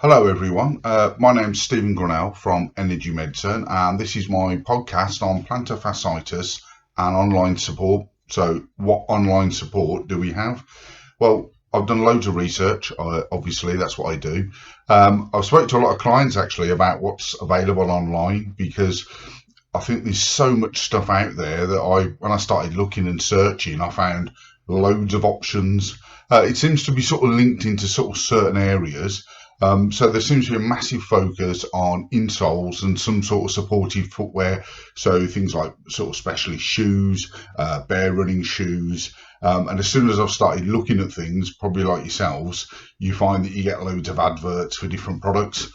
Hello, everyone. My name's Stephen Grinnell from Energy Medicine, and this is my podcast on plantar fasciitis and online support. So, what online support do we have? Well, I've done loads of research. Obviously, that's what I do. I've spoken to a lot of clients actually about what's available online because I think there's so much stuff out there that when I started looking and searching, I found loads of options. It seems to be sort of linked into sort of certain areas. So there seems to be a massive focus on insoles and some sort of supportive footwear. So things like sort of specialist shoes, bare running shoes. And as soon as I've started looking at things, probably like yourselves, you find that you get loads of adverts for different products.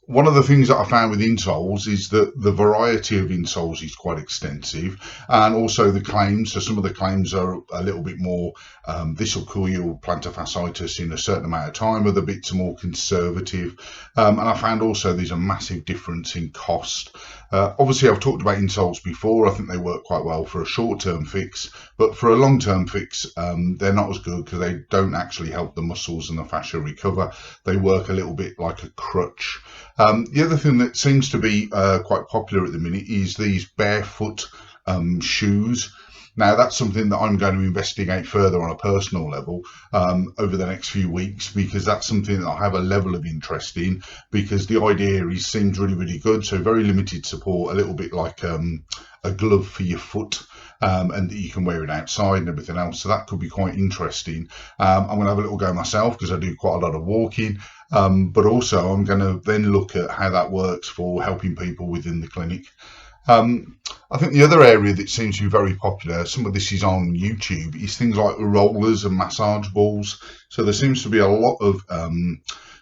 One of the things that I found with insoles is that the variety of insoles is quite extensive, and also the claims. So some of the claims are a little bit more, this will cure you plantar fasciitis in a certain amount of time, other bits are more conservative. And I found also there's a massive difference in cost. Obviously, I've talked about insoles before. I think they work quite well for a short-term fix, but for a long-term fix, they're not as good because they don't actually help the muscles and the fascia recover. They work a little bit like a crutch. The other thing that seems to be quite popular at the minute is these barefoot shoes. Now, that's something that I'm going to investigate further on a personal level over the next few weeks, because that's something that I have a level of interest in, because the idea seems really, really good. So very limited support, a little bit like a glove for your foot. And that you can wear it outside and everything else. So that could be quite interesting. I'm going to have a little go myself because I do quite a lot of walking. But also I'm going to then look at how that works for helping people within the clinic. I think the other area that seems to be very popular, some of this is on YouTube, is things like rollers and massage balls. So there seems to be a lot of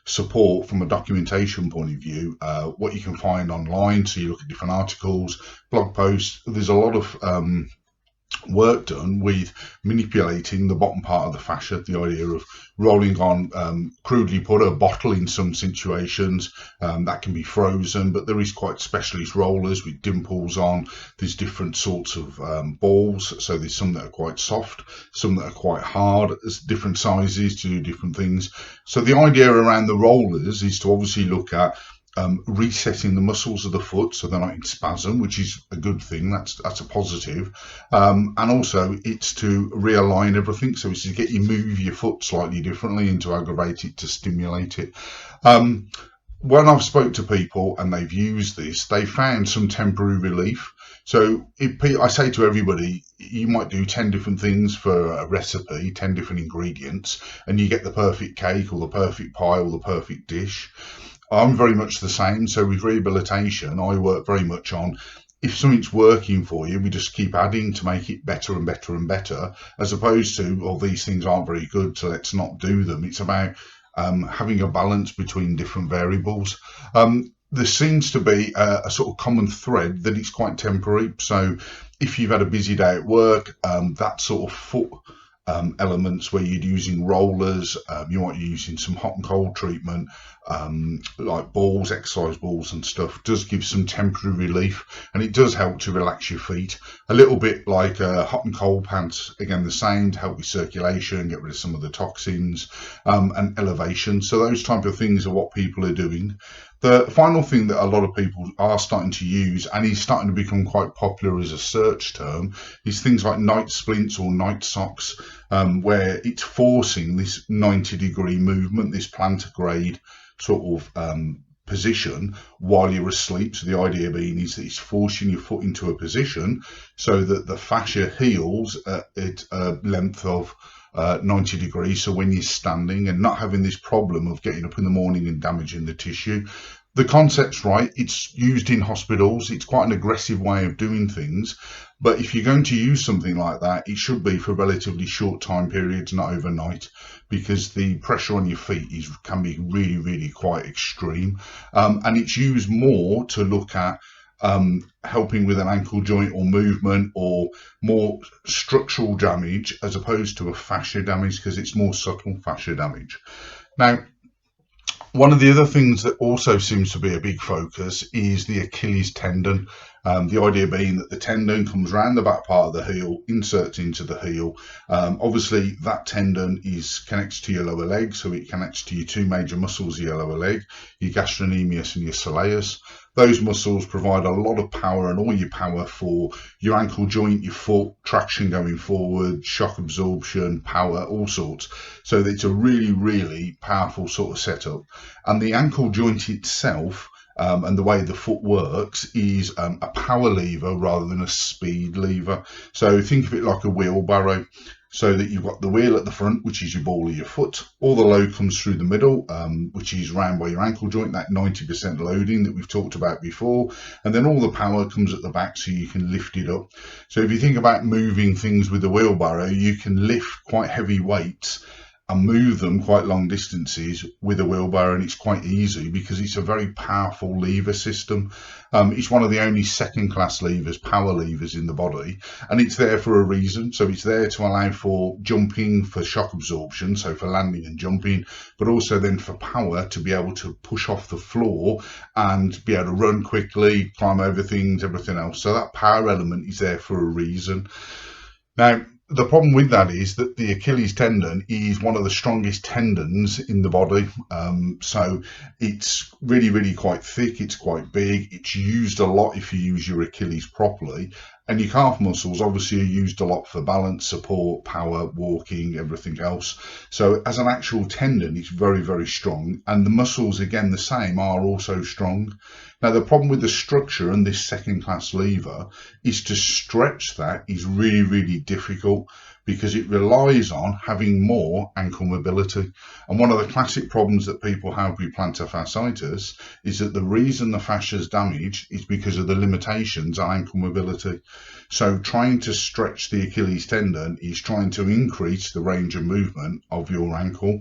support from a documentation point of view, what you can find online. So you look at different articles, blog posts. There's a lot of work done with manipulating the bottom part of the fascia, the idea of rolling on, crudely put, a bottle in some situations. That can be frozen, but there is quite specialist rollers with dimples on. There's different sorts of balls, so there's some that are quite soft, some that are quite hard. There's different sizes to do different things. So the idea around the rollers is to obviously look at resetting the muscles of the foot so they're not in spasm, which is a good thing. That's a positive. And also it's to realign everything. So it's to get you move your foot slightly differently and to aggravate it, to stimulate it. When I've spoke to people and they've used this, they found some temporary relief. So I say to everybody, you might do 10 different things for a recipe, 10 different ingredients, and you get the perfect cake or the perfect pie or the perfect dish. I'm very much the same. So with rehabilitation, I work very much on, if something's working for you, we just keep adding to make it better and better and better, as opposed to, well, these things aren't very good, so let's not do them. It's about having a balance between different variables. There seems to be a sort of common thread that it's quite temporary. So if you've had a busy day at work, that sort of foot elements where you're using rollers, you might be using some hot and cold treatment, like balls, exercise balls and stuff, does give some temporary relief, and it does help to relax your feet a little bit, like hot and cold pants, again the same, to help with circulation, get rid of some of the toxins, and elevation. So those type of things are what people are doing. The final thing that a lot of people are starting to use, and is starting to become quite popular as a search term, is things like night splints or night socks, where it's forcing this 90-degree movement, this plantar grade sort of position while you're asleep. So the idea being is that it's forcing your foot into a position so that the fascia heals at a length of 90 degrees. So when you're standing and not having this problem of getting up in the morning and damaging the tissue. The concept's right. It's used in hospitals. It's quite an aggressive way of doing things. But if you're going to use something like that, it should be for relatively short time periods, not overnight, because the pressure on your feet can be really, really quite extreme. And it's used more to look at helping with an ankle joint or movement or more structural damage, as opposed to a fascia damage, because it's more subtle fascia damage. Now, one of the other things that also seems to be a big focus is the Achilles tendon. The idea being that the tendon comes around the back part of the heel, inserts into the heel. Obviously, that tendon is connected to your lower leg, so it connects to your two major muscles of your lower leg, your gastrocnemius and your soleus. Those muscles provide a lot of power and all your power for your ankle joint, your foot, traction going forward, shock absorption, power, all sorts. So it's a really, really powerful sort of setup. And the ankle joint itself, and the way the foot works, is a power lever rather than a speed lever. So think of it like a wheelbarrow, so that you've got the wheel at the front, which is your ball of your foot. All the load comes through the middle, which is round by your ankle joint, that 90% loading that we've talked about before. And then all the power comes at the back, so you can lift it up. So if you think about moving things with a wheelbarrow, you can lift quite heavy weights and move them quite long distances with a wheelbarrow, and it's quite easy because it's a very powerful lever system. It's one of the only second-class levers, power levers in the body, and it's there for a reason. So it's there to allow for jumping, for shock absorption, so for landing and jumping, but also then for power to be able to push off the floor and be able to run quickly, climb over things, everything else. So that power element is there for a reason. Now, the problem with that is that the Achilles tendon is one of the strongest tendons in the body. So it's really, really quite thick. It's quite big. It's used a lot if you use your Achilles properly. And your calf muscles obviously are used a lot for balance, support, power, walking, everything else. So as an actual tendon, it's very, very strong. And the muscles, again, the same, are also strong. Now, the problem with the structure and this second class lever is to stretch that is really, really difficult because it relies on having more ankle mobility. And one of the classic problems that people have with plantar fasciitis is that the reason the fascia is damaged is because of the limitations on ankle mobility. So trying to stretch the Achilles tendon is trying to increase the range of movement of your ankle.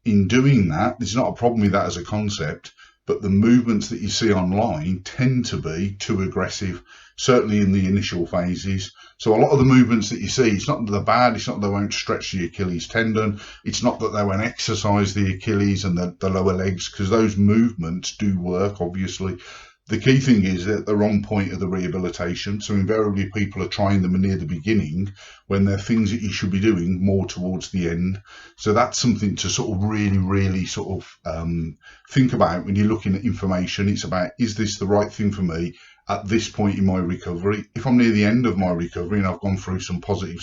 In doing that, there's not a problem with that as a concept, but the movements that you see online tend to be too aggressive, certainly in the initial phases. So a lot of the movements that you see, it's not that they're bad, it's not that they won't stretch the Achilles tendon, it's not that they won't exercise the Achilles and the lower legs, because those movements do work, obviously. The key thing is at the wrong point of the rehabilitation. So invariably people are trying them near the beginning when they're things that you should be doing more towards the end. So that's something to sort of really, really sort of think about when you're looking at information. It's about, is this the right thing for me at this point in my recovery? If I'm near the end of my recovery and I've gone through some positive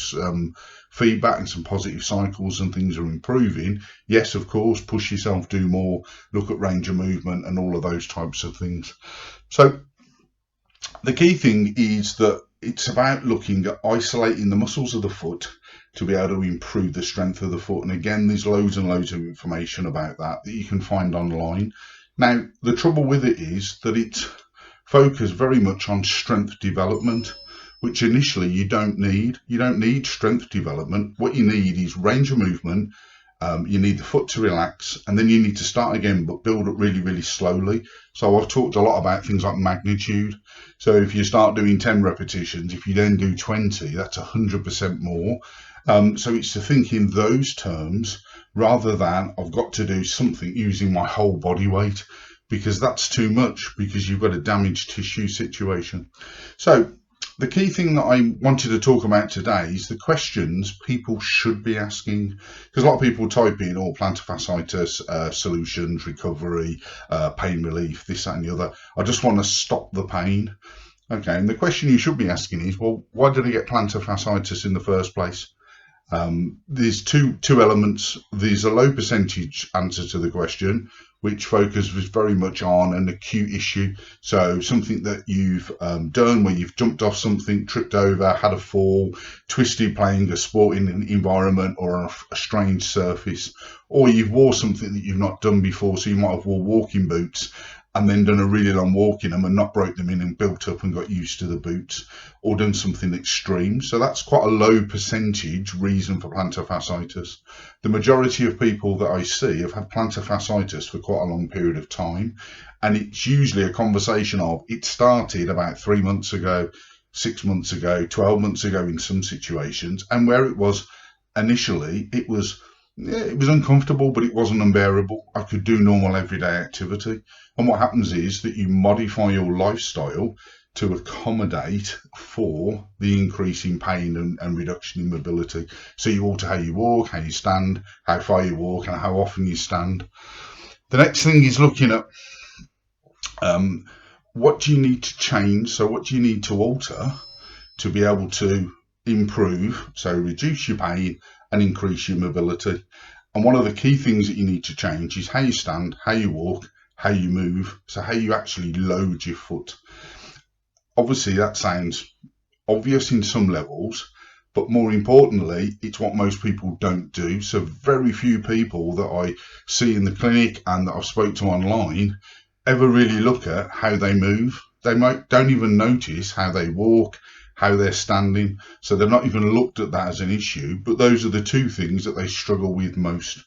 feedback and some positive cycles and things are improving, yes, of course, push yourself, do more, look at range of movement and all of those types of things. So the key thing is that it's about looking at isolating the muscles of the foot to be able to improve the strength of the foot. And again, there's loads and loads of information about that you can find online. Now, the trouble with it is that it's focused very much on strength development, which initially you don't need. You don't need strength development. What you need is range of movement. You need the foot to relax, and then you need to start again, but build up really, really slowly. So I've talked a lot about things like magnitude. So if you start doing 10 repetitions, if you then do 20, that's 100% more. So it's to think in those terms rather than I've got to do something using my whole body weight, because that's too much, because you've got a damaged tissue situation. So the key thing that I wanted to talk about today is the questions people should be asking, because a lot of people type in plantar fasciitis, solutions, recovery, pain relief, this, that and the other. I just want to stop the pain. Okay, and the question you should be asking is, well, why did I get plantar fasciitis in the first place? There's two elements. There's a low percentage answer to the question, which focuses very much on an acute issue. So something that you've done where you've jumped off something, tripped over, had a fall, twisted playing a sport in an environment or on a strange surface, or you've wore something that you've not done before. So you might have wore walking boots and then done a really long walk in them and not broke them in and built up and got used to the boots, or done something extreme. So that's quite a low percentage reason for plantar fasciitis. The majority of people that I see have had plantar fasciitis for quite a long period of time, and it's usually a conversation of it started about 3 months ago, 6 months ago, 12 months ago in some situations, and where it was initially, it was uncomfortable, but it wasn't unbearable. I could do normal everyday activity. And what happens is that you modify your lifestyle to accommodate for the increase in pain and reduction in mobility. So you alter how you walk, how you stand, how far you walk, and how often you stand. The next thing is looking at what do you need to change? So what do you need to alter to be able to improve, so reduce your pain and increase your mobility? And one of the key things that you need to change is how you stand, how you walk, how you move, so how you actually load your foot. Obviously that sounds obvious in some levels, but more importantly, it's what most people don't do. So very few people that I see in the clinic and that I've spoke to online ever really look at how they move. They don't even notice how they walk, how they're standing. So they've not even looked at that as an issue, but those are the two things that they struggle with most.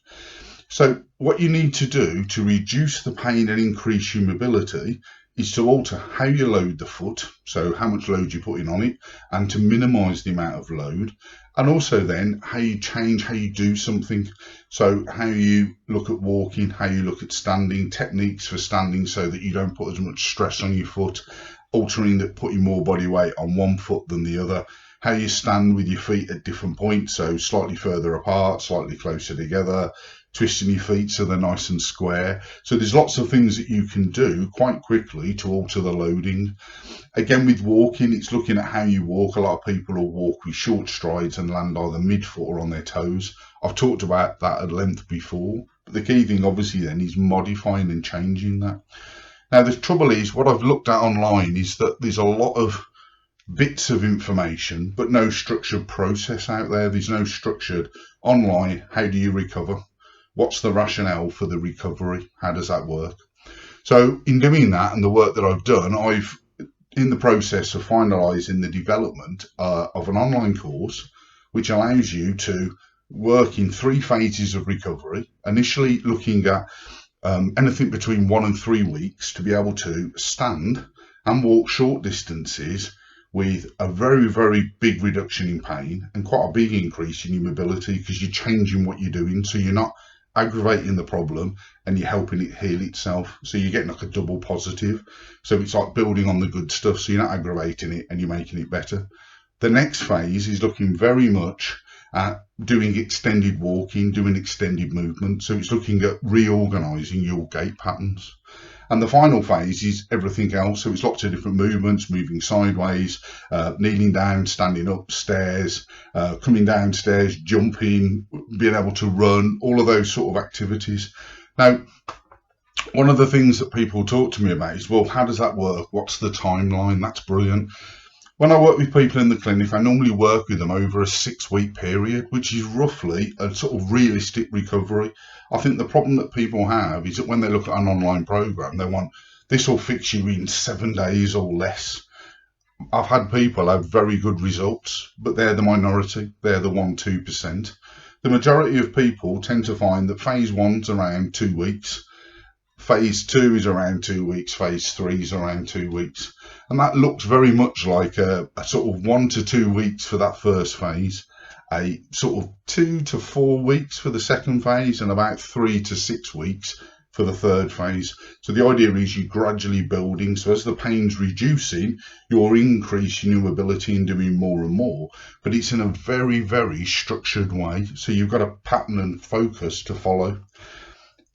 So what you need to do to reduce the pain and increase your mobility is to alter how you load the foot, so how much load you're putting on it, and to minimize the amount of load, and also then how you change how you do something. So how you look at walking, how you look at standing, techniques for standing so that you don't put as much stress on your foot, altering that, putting more body weight on one foot than the other, how you stand with your feet at different points, so slightly further apart, slightly closer together, twisting your feet so they're nice and square. So there's lots of things that you can do quite quickly to alter the loading. Again, with walking, it's looking at how you walk. A lot of people will walk with short strides and land either midfoot or on their toes. I've talked about that at length before, but the key thing obviously then is modifying and changing that. Now the trouble is, what I've looked at online is that there's a lot of bits of information but no structured process out there. There's no structured online, how do you recover? What's the rationale for the recovery? How does that work? So in doing that and the work that I've done, I've in the process of finalising the development of an online course which allows you to work in 3 phases of recovery, initially looking at anything between 1 and 3 weeks to be able to stand and walk short distances with a very, very big reduction in pain and quite a big increase in your mobility, because you're changing what you're doing. So you're not aggravating the problem and you're helping it heal itself. So you're getting like a double positive. So it's like building on the good stuff. So you're not aggravating it and you're making it better. The next phase is looking very much at doing extended walking, doing extended movement. So it's looking at reorganizing your gait patterns. And the final phase is everything else. So it's lots of different movements, moving sideways, kneeling down, standing up, stairs, coming downstairs, jumping, being able to run, all of those sort of activities. Now, one of the things that people talk to me about is, well, how does that work? What's the timeline? That's brilliant. When I work with people in the clinic, I normally work with them over a 6-week period, which is roughly a sort of realistic recovery. I think the problem that people have is that when they look at an online program, they want, this will fix you in 7 days or less. I've had people have very good results, but they're the minority. They're the 1-2%. The majority of people tend to find that phase 1's around 2 weeks. Phase 2 is around 2 weeks, phase 3 is around 2 weeks. And that looks very much like a sort of 1 to 2 weeks for that first phase, a sort of 2 to 4 weeks for the second phase, and about 3 to 6 weeks for the third phase. So the idea is you're gradually building. So as the pain's reducing, you're increasing your ability in doing more and more, but it's in a very, very structured way. So you've got a pattern and focus to follow.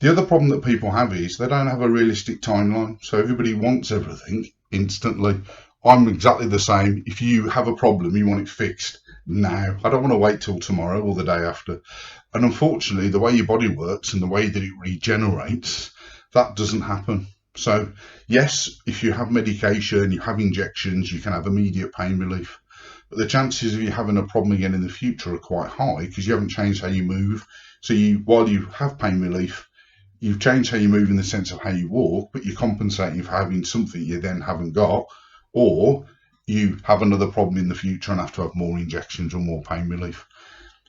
The other problem that people have is they don't have a realistic timeline. So everybody wants everything instantly. I'm exactly the same. If you have a problem, you want it fixed now. I don't want to wait till tomorrow or the day after. And unfortunately, the way your body works and the way that it regenerates, that doesn't happen. So yes, if you have medication, you have injections, you can have immediate pain relief. But the chances of you having a problem again in the future are quite high because you haven't changed how you move. So while you have pain relief, you've changed how you move in the sense of how you walk, but you're compensating for having something you then haven't got, or you have another problem in the future and have to have more injections or more pain relief.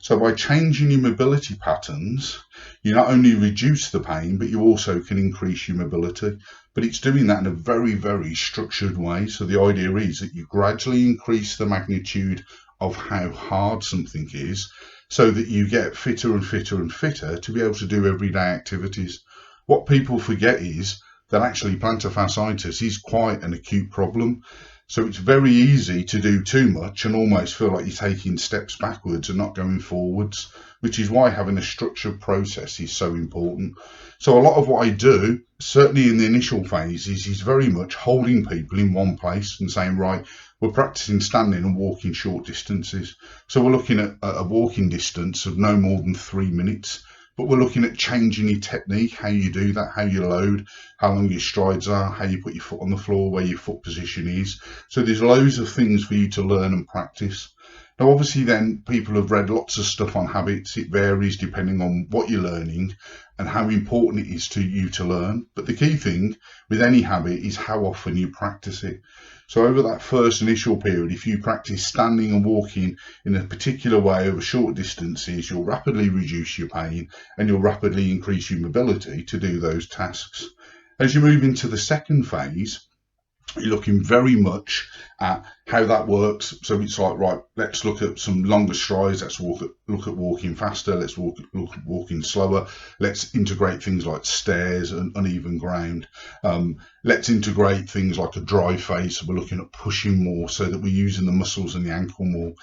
So by changing your mobility patterns, you not only reduce the pain, but you also can increase your mobility. But it's doing that in a very, very structured way. So the idea is that you gradually increase the magnitude of how hard something is, so that you get fitter and fitter and fitter to be able to do everyday activities. What people forget is that actually plantar fasciitis is quite an acute problem. So it's very easy to do too much and almost feel like you're taking steps backwards and not going forwards, which is why having a structured process is so important. So a lot of what I do, certainly in the initial phases, is very much holding people in one place and saying, right, we're practicing standing and walking short distances. So we're looking at a walking distance of no more than 3 minutes. But we're looking at changing your technique, how you do that, how you load, how long your strides are, how you put your foot on the floor, where your foot position is. So there's loads of things for you to learn and practice. Now, obviously, then people have read lots of stuff on habits. It varies depending on what you're learning and how important it is to you to learn. But the key thing with any habit is how often you practice it. So over that first initial period, if you practice standing and walking in a particular way over short distances, you'll rapidly reduce your pain and you'll rapidly increase your mobility to do those tasks. As you move into the second phase, you're looking very much at how that works. So it's like, right, let's look at some longer strides. Let's look at walking faster. Let's look at walking slower. Let's integrate things like stairs and uneven ground. Let's integrate things like a dry phase. So we're looking at pushing more so that we're using the muscles and the ankle more.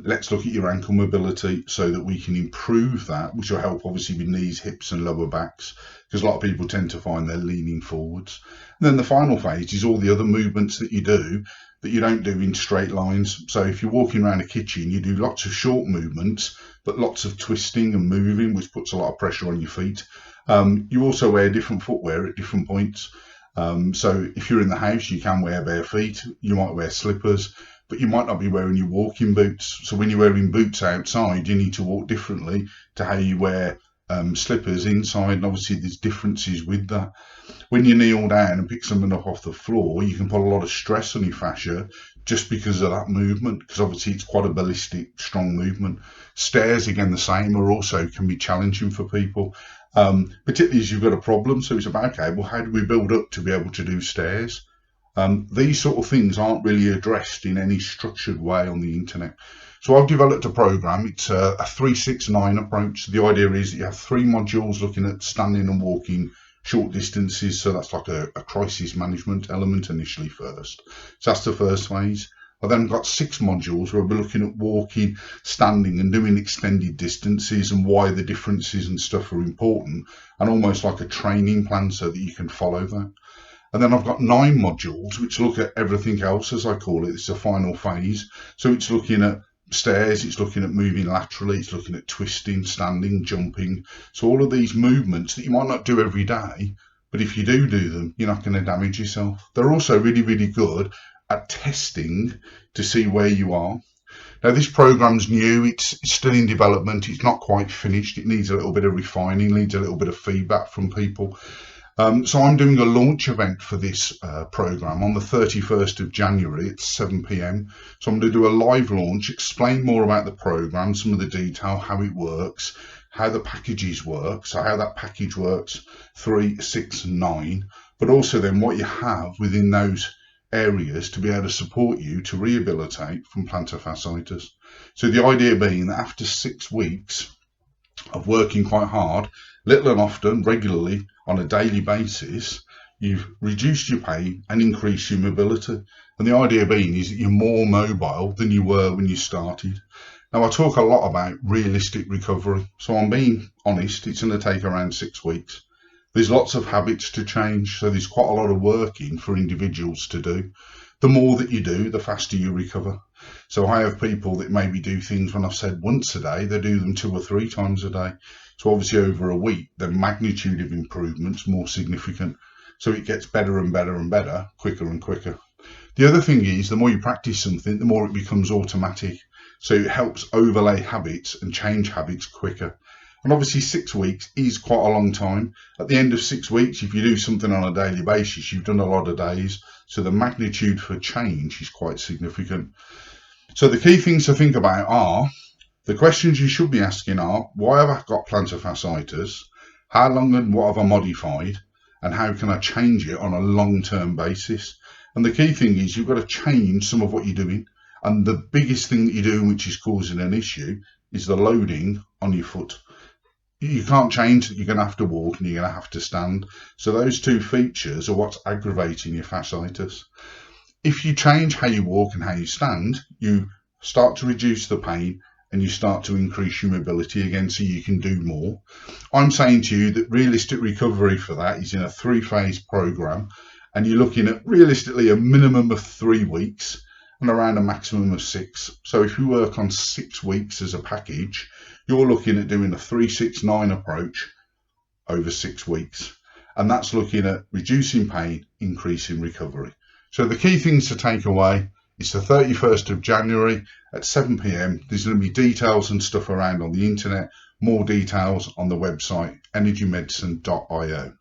Let's look at your ankle mobility so that we can improve that, which will help obviously with knees, hips and lower backs, because a lot of people tend to find they're leaning forwards. And then the final phase is all the other movements that you do that you don't do in straight lines. So if you're walking around a kitchen, you do lots of short movements, but lots of twisting and moving, which puts a lot of pressure on your feet. You also wear different footwear at different points. So if you're in the house, you can wear bare feet. You might wear slippers, but you might not be wearing your walking boots. So when you're wearing boots outside, you need to walk differently to how you wear slippers inside, and obviously there's differences with that. When you kneel down and pick something up off the floor, you can put a lot of stress on your fascia just because of that movement, because obviously it's quite a ballistic, strong movement. Stairs, again, the same, or also can be challenging for people, particularly as you've got a problem. So it's about, okay, well, how do we build up to be able to do stairs? These sort of things aren't really addressed in any structured way on the internet. So I've developed a program. It's a 369 approach. The idea is that you have 3 modules looking at standing and walking short distances. So that's like a crisis management element initially first. So that's the first phase. I've then got 6 modules where we're looking at walking, standing and doing extended distances and why the differences and stuff are important, and almost like a training plan so that you can follow that. And then I've got 9 modules which look at everything else, as I call it. It's the final phase. So it's looking at stairs, it's looking at moving laterally, it's looking at twisting, standing, jumping. So all of these movements that you might not do every day, but if you do them, you're not going to damage yourself. They're also really, really good at testing to see where you are. Now this program's new, it's still in development, it's not quite finished, it needs a little bit of refining, needs a little bit of feedback from people. So I'm doing a launch event for this program on the 31st of January at 7 p.m. So I'm going to do a live launch, explain more about the program, some of the detail, how it works, how the packages work, so how that package works, 3, 6, 9, but also then what you have within those areas to be able to support you to rehabilitate from plantar fasciitis. So the idea being that after 6 weeks of working quite hard, little and often, regularly, on a daily basis, you've reduced your pain and increased your mobility. And the idea being is that you're more mobile than you were when you started. Now, I talk a lot about realistic recovery. So I'm being honest, it's going to take around 6 weeks. There's lots of habits to change. So there's quite a lot of working for individuals to do. The more that you do, the faster you recover. So I have people that maybe do things, when I've said once a day, they do them 2 or 3 times a day. So obviously over a week, the magnitude of improvement's more significant. So it gets better and better and better, quicker and quicker. The other thing is, the more you practice something, the more it becomes automatic. So it helps overlay habits and change habits quicker. And obviously 6 weeks is quite a long time. At the end of 6 weeks, if you do something on a daily basis, you've done a lot of days. So the magnitude for change is quite significant. So the key things to think about are, the questions you should be asking are, why have I got plantar fasciitis? How long and what have I modified? And how can I change it on a long-term basis? And the key thing is, you've got to change some of what you're doing. And the biggest thing that you're doing, which is causing an issue, is the loading on your foot. You can't change that. You're going to have to walk and you're going to have to stand. So those 2 features are what's aggravating your fasciitis. If you change how you walk and how you stand, you start to reduce the pain and you start to increase your mobility again so you can do more. I'm saying to you that realistic recovery for that is in a 3-phase program, and you're looking at realistically a minimum of 3 weeks and around a maximum of 6. So if you work on 6 weeks as a package, you're looking at doing a 3-6-9 approach over 6 weeks. And that's looking at reducing pain, increasing recovery. So the key things to take away is the 31st of January at 7 p.m. There's going to be details and stuff around on the internet, more details on the website energymedicine.io.